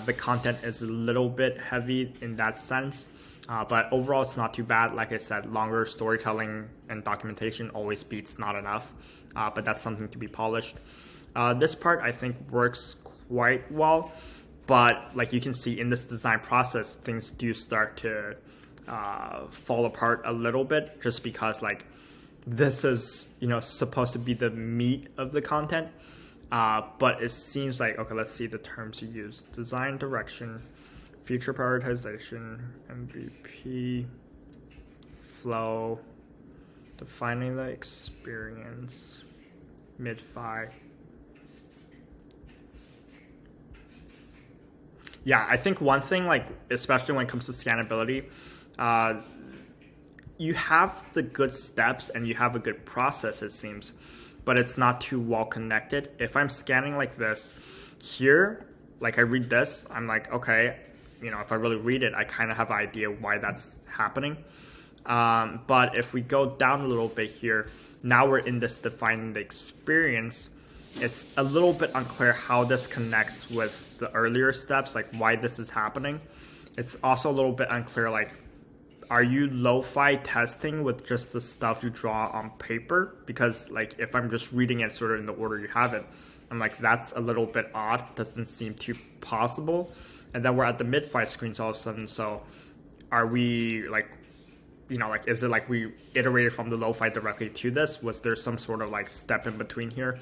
The content is a little bit heavy in that sense, but overall it's not too bad. Like I said, longer storytelling and documentation always beats not enough, but that's something to be polished. This part I think works quite well, but like you can see in this design process, things do start to fall apart a little bit just because like this is supposed to be the meat of the content, but it seems like let's see the terms you use: design direction, feature prioritization, MVP, flow, defining the experience, mid-fi. Yeah, I think one thing, like especially when it comes to scannability, you have the good steps and you have a good process, it seems, but it's not too well connected. If I'm scanning like this here, like I read this, I'm like, okay, if I really read it, I kind of have an idea why that's happening. But if we go down a little bit here, now we're in this defining the experience. It's a little bit unclear how this connects with the earlier steps, like why this is happening. it's also a little bit unclear, like, are you lo-fi testing with just the stuff you draw on paper? Because like if I'm just reading it sort of in the order you have it, I'm like, that's a little bit odd. Doesn't seem too possible. And then we're at the mid-fi screens all of a sudden. So are we like, like, is it like we iterated from the lo-fi directly to this? Was there some sort of like step in between here?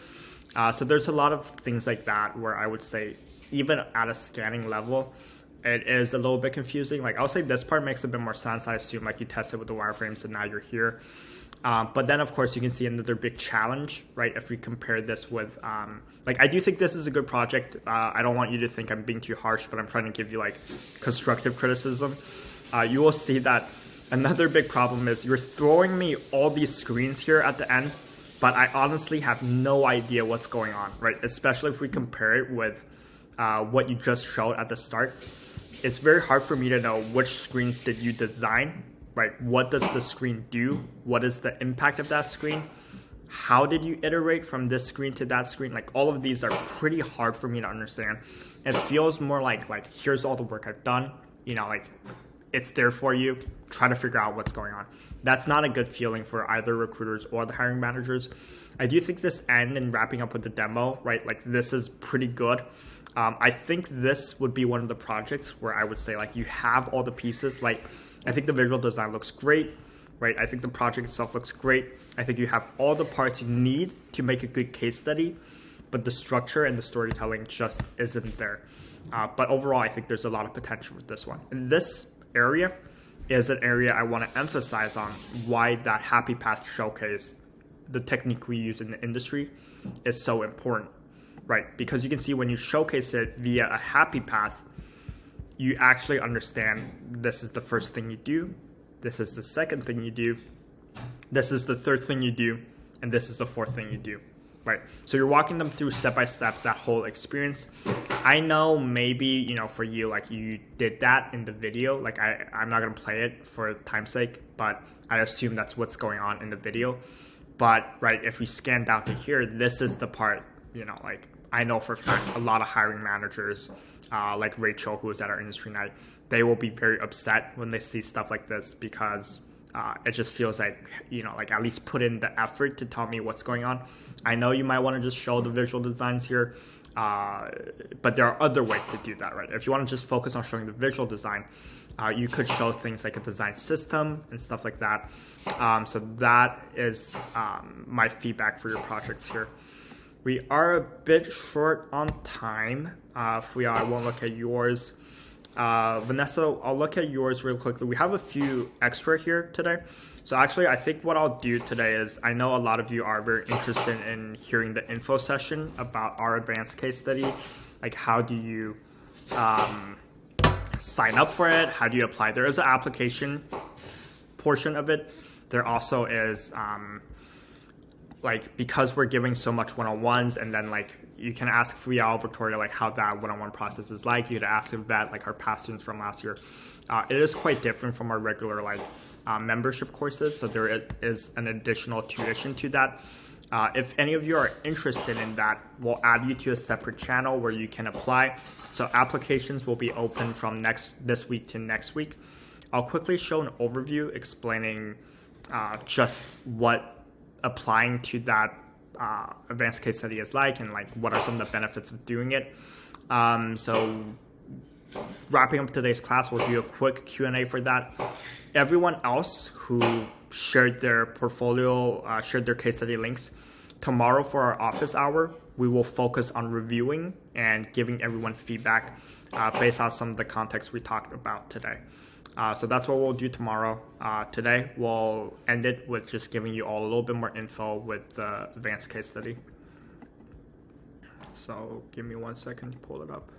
So there's a lot of things like that where I would say even at a scanning level, it is a little bit confusing. Like I'll say this part makes a bit more sense. I assume like you tested with the wireframes and now you're here. But then of course you can see another big challenge, right? If we compare this with, like I do think this is a good project. I don't want you to think I'm being too harsh, but I'm trying to give you like constructive criticism. You will see that another big problem is you're throwing me all these screens here at the end, but I honestly have no idea what's going on, right? Especially if we compare it with what you just showed at the start. It's very hard for me to know which screens did you design, right? What does the screen do? What is the impact of that screen? How did you iterate from this screen to that screen? Like all of these are pretty hard for me to understand. It feels more like here's all the work I've done, like it's there for you. Try to figure out what's going on. That's not a good feeling for either recruiters or the hiring managers. I do think this end and wrapping up with the demo, right? Like this is pretty good. I think this would be one of the projects where I would say like you have all the pieces. Like I think the visual design looks great, right? I think the project itself looks great. I think you have all the parts you need to make a good case study, but the structure and the storytelling just isn't there. But overall, I think there's a lot of potential with this one. And this area is an area I want to emphasize on why that happy path showcase, the technique we use in the industry, is so important. Right, because you can see when you showcase it via a happy path, you actually understand this is the first thing you do, this is the second thing you do, this is the third thing you do, and this is the fourth thing you do, right? So you're walking them through step by step that whole experience. I know maybe, for you, like you did that in the video, like I'm not gonna play it for time's sake, but I assume that's what's going on in the video. But right, if we scan down to here, this is the part, like I know for a fact a lot of hiring managers, like Rachel, who was at our industry night, they will be very upset when they see stuff like this because it just feels like, like at least put in the effort to tell me what's going on. I know you might want to just show the visual designs here, but there are other ways to do that, right? If you want to just focus on showing the visual design, you could show things like a design system and stuff like that. So that is my feedback for your projects here. We are a bit short on time. If we are, I won't look at yours. Vanessa, I'll look at yours real quickly. We have a few extra here today. So actually, I think what I'll do today is, I know a lot of you are very interested in hearing the info session about our advanced case study. Like how do you sign up for it? How do you apply? There is an application portion of it. There also is... like because we're giving so much one-on-ones, and then like you can ask Fuyao, Victoria, like how that one-on-one process is like. You could ask Yvette, like our past students from last year. It is quite different from our regular like membership courses, so there is an additional tuition to that. If any of you are interested in that, we'll add you to a separate channel where you can apply. So applications will be open from this week to next week. I'll quickly show an overview explaining just what applying to that advanced case study is like, and like what are some of the benefits of doing it. So wrapping up today's class, we'll do a quick Q&A for that. Everyone else who shared their portfolio, shared their case study links, tomorrow for our office hour, we will focus on reviewing and giving everyone feedback based on some of the context we talked about today. So that's what we'll do tomorrow. Today, we'll end it with just giving you all a little bit more info with the advanced case study. So give me 1 second to pull it up.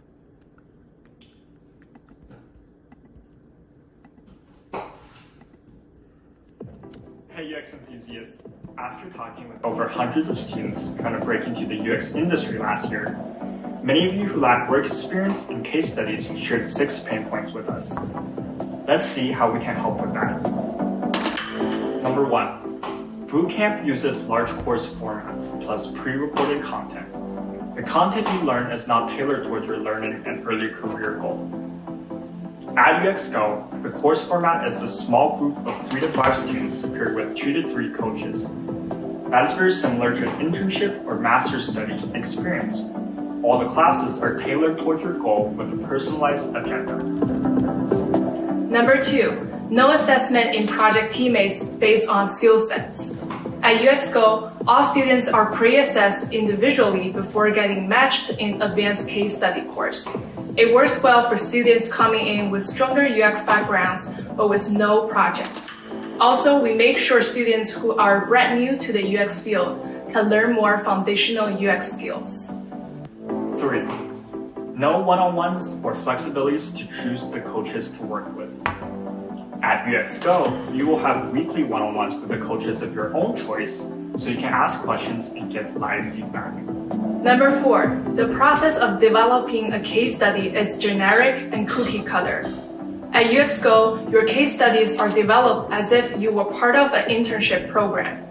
Hey UX enthusiasts, after talking with over hundreds of students trying to break into the UX industry last year, many of you who lack work experience and case studies shared 6 pain points with us. Let's see how we can help with that. Number 1, Bootcamp uses large course formats plus pre-recorded content. The content you learn is not tailored towards your learning and early career goal. At UXGO, the course format is a small group of 3 to 5 students paired with 2 to 3 coaches. That is very similar to an internship or master's study experience. All the classes are tailored towards your goal with a personalized agenda. Number 2, no assessment in project teammates based on skill sets. At UXGO, all students are pre-assessed individually before getting matched in advanced case study course. It works well for students coming in with stronger UX backgrounds but with no projects. Also, we make sure students who are brand new to the UX field can learn more foundational UX skills. 3, no one-on-ones or flexibilities to choose the coaches to work with. At UXGO, you will have weekly one-on-ones with the coaches of your own choice, so you can ask questions and get live feedback. Number 4, the process of developing a case study is generic and cookie cutter. At UXGO, your case studies are developed as if you were part of an internship program.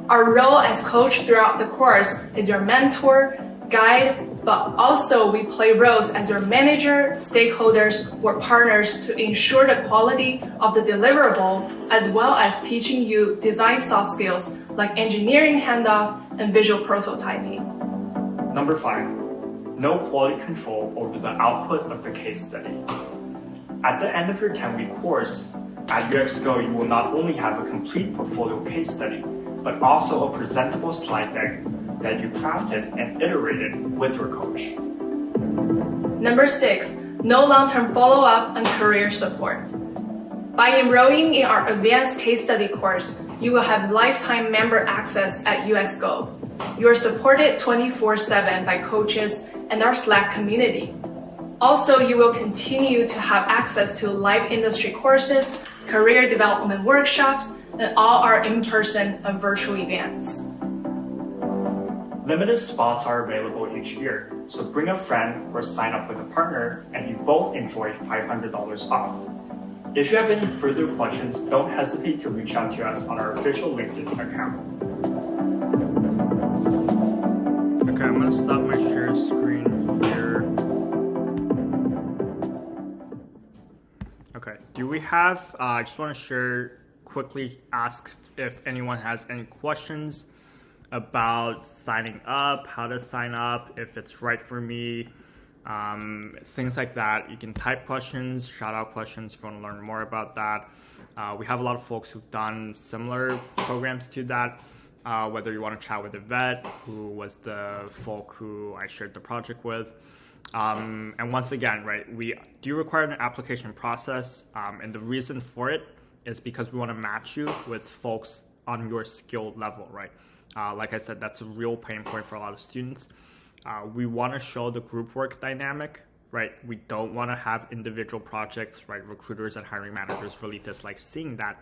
Our role as coach throughout the course is your mentor, guide, but also we play roles as your manager, stakeholders, or partners to ensure the quality of the deliverable, as well as teaching you design soft skills like engineering handoff and visual prototyping. Number 5, no quality control over the output of the case study. At the end of your 10-week course, at UXGO, you will not only have a complete portfolio case study, but also a presentable slide deck that you crafted and iterated with your coach. Number 6, no long-term follow-up and career support. By enrolling in our advanced case study course, you will have lifetime member access at UXGO. You are supported 24/7 by coaches and our Slack community. Also, you will continue to have access to live industry courses, career development workshops, and all our in-person and virtual events. Limited spots are available each year, so bring a friend or sign up with a partner and you both enjoy $500 off. If you have any further questions, don't hesitate to reach out to us on our official LinkedIn account. Okay, I'm going to stop my share screen here. Okay, do we have, I just want to quickly ask if anyone has any questions about signing up, how to sign up, if it's right for me, things like that. You can type questions, shout out questions if you want to learn more about that. We have a lot of folks who've done similar programs to that, whether you want to chat with Yvette, who was the folk who I shared the project with. And once again, right, we do require an application process, and the reason for it is because we want to match you with folks on your skill level, right? Like I said, that's a real pain point for a lot of students. We want to show the group work dynamic, right? We don't want to have individual projects, right? Recruiters and hiring managers really dislike seeing that.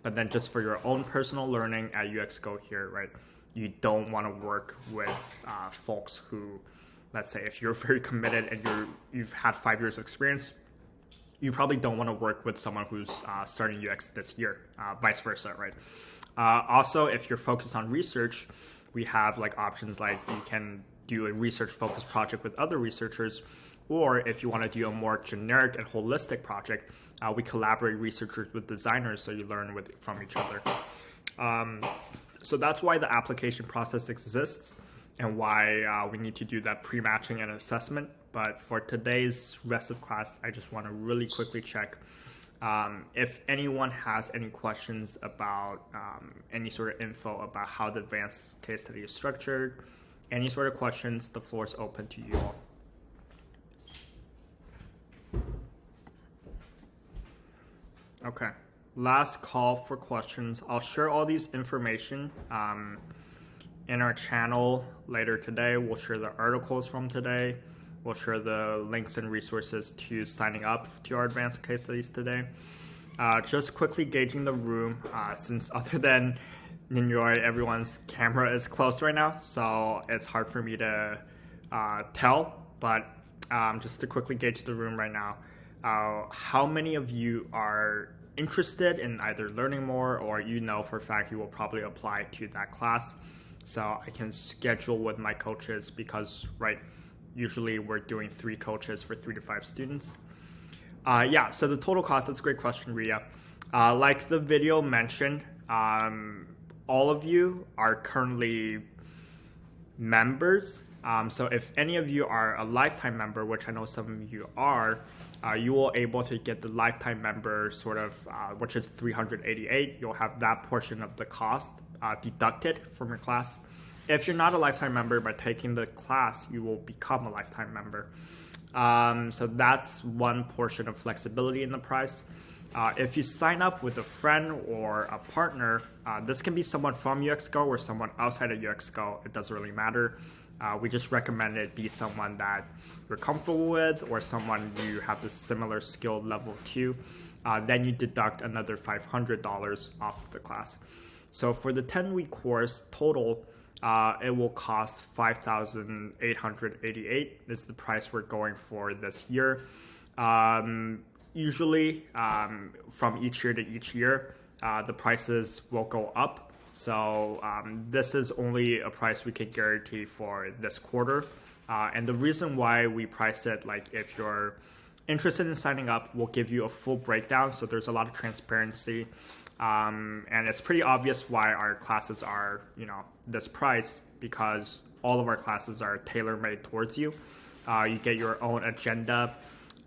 But then just for your own personal learning at UXGO here, right? You don't want to work with folks who, let's say, if you're very committed and you've had 5 years experience, you probably don't want to work with someone who's starting UX this year, vice versa, right? Also, if you're focused on research, we have like options like you can do a research-focused project with other researchers, or if you want to do a more generic and holistic project, we collaborate researchers with designers so you learn from each other. So that's why the application process exists and why we need to do that pre-matching and assessment. But for today's rest of class, I just want to really quickly check if anyone has any questions about any sort of info about how the advanced case study is structured, any sort of questions, the floor is open to you all. Okay, last call for questions. I'll share all these information in our channel later today. We'll share the articles from today. We'll share the links and resources to signing up to our advanced case studies today. Just quickly gauging the room, since other than Ninjoy, everyone's camera is closed right now, so it's hard for me to tell, but just to quickly gauge the room right now, how many of you are interested in either learning more or you know for a fact you will probably apply to that class? So I can schedule with my coaches because, right, usually we're doing 3 coaches for 3 to 5 students. Yeah, so the total cost, that's a great question, Ria. Like the video mentioned, all of you are currently members. So if any of you are a lifetime member, which I know some of you are, you will able to get the lifetime member sort of, which is $388. You'll have that portion of the cost deducted from your class. If you're not a lifetime member, by taking the class, you will become a lifetime member. So that's one portion of flexibility in the price. If you sign up with a friend or a partner, this can be someone from UXGO or someone outside of UXGO. It doesn't really matter. We just recommend it be someone that you're comfortable with or someone you have the similar skill level to. Then you deduct another $500 off of the class. So for the 10-week course total, it will cost $5,888 is the price we're going for this year. Usually, from each year to each year, the prices will go up. So this is only a price we can guarantee for this quarter. And the reason why we price it, like if you're interested in signing up, we'll give you a full breakdown. So there's a lot of transparency. And it's pretty obvious why our classes are, this price, because all of our classes are tailor-made towards you. You get your own agenda,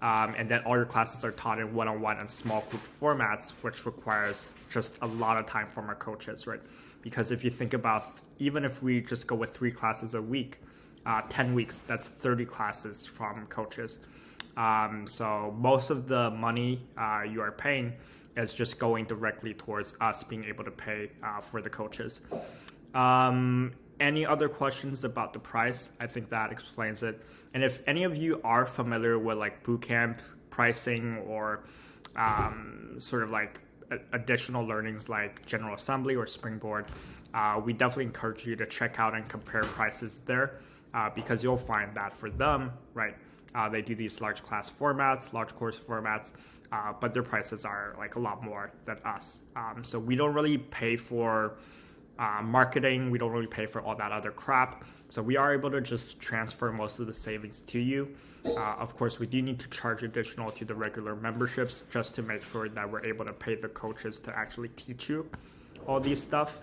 and then all your classes are taught in one-on-one and small group formats, which requires just a lot of time from our coaches, right? Because if you think about, even if we just go with 3 classes a week, 10 weeks, that's 30 classes from coaches. So most of the money you are paying is just going directly towards us being able to pay for the coaches. Any other questions about the price? I think that explains it. And if any of you are familiar with like bootcamp pricing or sort of like additional learnings like General Assembly or Springboard, we definitely encourage you to check out and compare prices there because you'll find that for them, right? They do these large class formats, large course formats, but their prices are like a lot more than us. So we don't really pay for marketing. We don't really pay for all that other crap. So we are able to just transfer most of the savings to you. Of course, we do need to charge additional to the regular memberships just to make sure that we're able to pay the coaches to actually teach you all these stuff.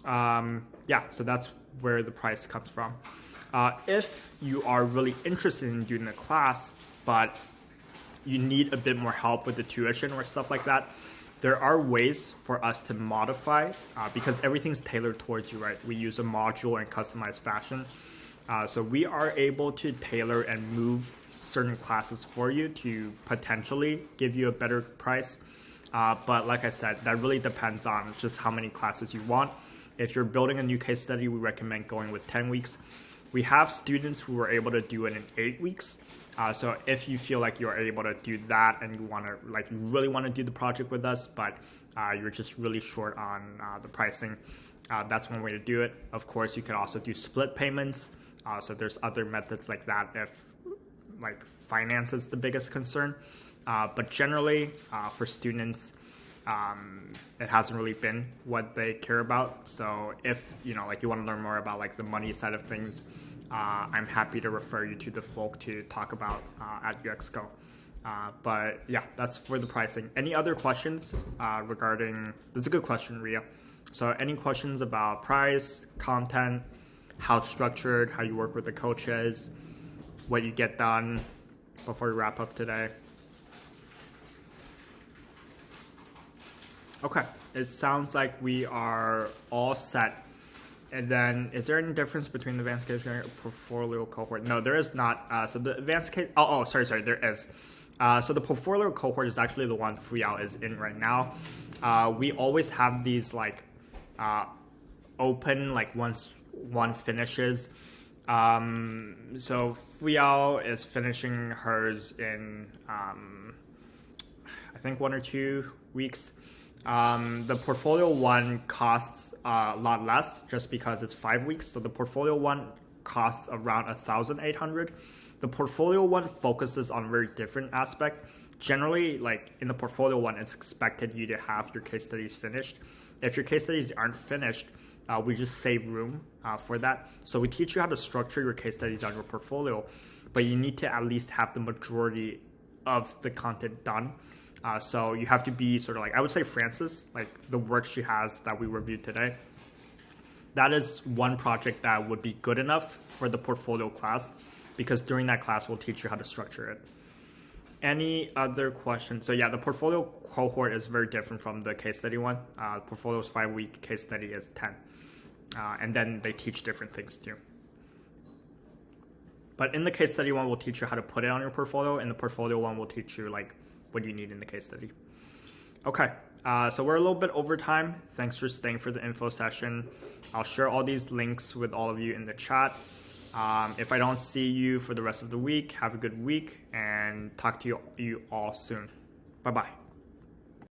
Yeah, so that's where the price comes from. If you are really interested in doing the class, but you need a bit more help with the tuition or stuff like that, there are ways for us to modify because everything's tailored towards you, right? We use a module in customized fashion. So we are able to tailor and move certain classes for you to potentially give you a better price. But like I said, that really depends on just how many classes you want. If you're building a new case study, we recommend going with 10 weeks. We have students who are able to do it in 8 weeks. So if you feel like you're able to do that and you really want to do the project with us, but you're just really short on the pricing, that's one way to do it. Of course, you can also do split payments. So there's other methods like that if like finance is the biggest concern. But generally for students, it hasn't really been what they care about. So if you want to learn more about like the money side of things, I'm happy to refer you to the folk to talk about at UXGO. But yeah, that's for the pricing. Any other questions regarding? That's a good question, Ria. So any questions about price, content, how it's structured, how you work with the coaches, what you get done before we wrap up today? Okay, it sounds like we are all set. And then, is there any difference between the advanced case and portfolio cohort? No, there is not. So the advanced case, sorry, there is. So the portfolio cohort is actually the one Fuyao is in right now. We always have these like open, like once one finishes. So Fuyao is finishing hers in, I think 1 or 2 weeks. The portfolio one costs a lot less just because it's 5 weeks. So the portfolio one costs around $1,800. The portfolio one focuses on a very different aspect. Generally, like in the portfolio one, it's expected you to have your case studies finished. If your case studies aren't finished, we just save room for that. So we teach you how to structure your case studies on your portfolio, but you need to at least have the majority of the content done. So you have to be sort of like, I would say Frances, like the work she has that we reviewed today. That is one project that would be good enough for the portfolio class, because during that class, we'll teach you how to structure it. Any other questions? So yeah, the portfolio cohort is very different from the case study one. Portfolio's 5-week, case study is 10. And then they teach different things too. But in the case study one, we'll teach you how to put it on your portfolio. And the portfolio one will teach you like what you need in the case study. Okay, so we're a little bit over time. Thanks for staying for the info session. I'll share all these links with all of you in the chat. If I don't see you for the rest of the week, have a good week and talk to you all soon. Bye-bye.